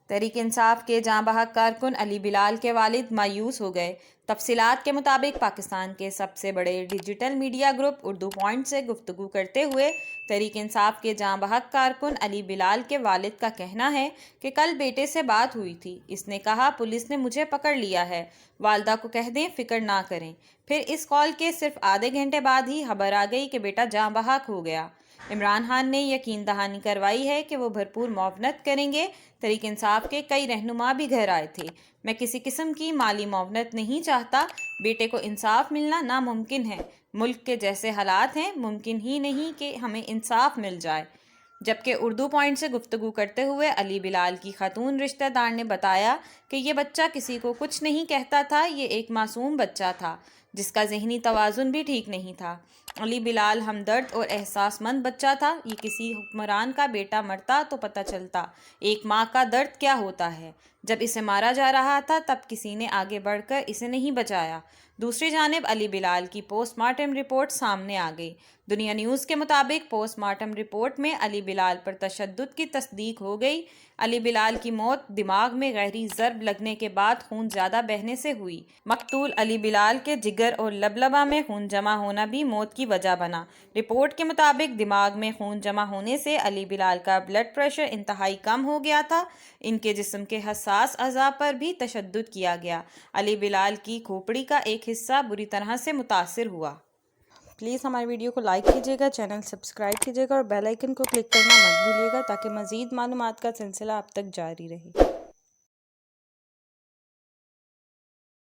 تحریک انصاف کے جاں بحق کارکن علی بلال کے والد مایوس ہو گئے۔ تفصیلات کے مطابق پاکستان کے سب سے بڑے digital media group Urdu point سے گفتگو کرتے ہوئے تحریک انصاف کے جاں بحق کارکن علی بلال کے والد کا کہنا ہے کہ کل بیٹے سے بات ہوئی تھی۔ اس نے کہا پولیس نے مجھے پکڑ لیا ہے، والدہ کو کہہ دیں فکر نہ کریں۔ پھر اس کال کے صرف آدھے گھنٹے بعد ہی خبر آ گئی کہ بیٹا جاں بحق ہو گیا۔ عمران خان نے یقین دہانی کروائی ہے کہ وہ بھرپور معاونت کریں گے۔ تحریک انصاف کے کئی رہنما بھی گھر آئے تھے۔ میں کسی قسم کی مالی معاونت نہیں چاہتا، بیٹے کو انصاف ملنا ناممکن ہے۔ ملک کے جیسے حالات ہیں، ممکن ہی نہیں کہ ہمیں انصاف مل جائے۔ جبکہ اردو پوائنٹ سے گفتگو کرتے ہوئے علی بلال کی خاتون رشتہ دار نے بتایا کہ یہ بچہ کسی کو کچھ نہیں کہتا تھا، یہ ایک معصوم بچہ تھا جس کا ذہنی توازن بھی ٹھیک نہیں تھا۔ علی بلال ہمدرد اور احساس مند بچہ تھا۔ یہ کسی حکمران کا بیٹا مرتا تو پتہ چلتا ایک ماں کا درد کیا ہوتا ہے۔ جب اسے مارا جا رہا تھا تب کسی نے آگے بڑھ کر اسے نہیں بچایا۔ دوسری جانب علی بلال کی پوسٹ مارٹم رپورٹ سامنے آ گئی۔ دنیا نیوز کے مطابق پوسٹ مارٹم رپورٹ میں علی بلال پر تشدد کی تصدیق ہو گئی۔ علی بلال کی موت دماغ میں گہری ضرب لگنے کے بعد خون زیادہ بہنے سے ہوئی۔ مقتول علی بلال کے جگر اور لبلبہ میں خون جمع ہونا بھی موت کی وجہ بنا۔ رپورٹ کے مطابق دماغ میں خون جمع ہونے سے علی بلال کا بلڈ پریشر انتہائی کم ہو گیا تھا۔ ان کے جسم کے حساس اعضاء پر بھی تشدد کیا گیا۔ علی بلال کی کھوپڑی کا ایک حصہ بری طرح سے متاثر ہوا۔ پلیز ہماری ویڈیو کو لائک کیجیے گا، چینل سبسکرائب کیجیے گا اور بیل آئیکن کو کلک کرنا مت بھولیے گا تاکہ مزید معلومات کا سلسلہ آپ تک جاری رہے۔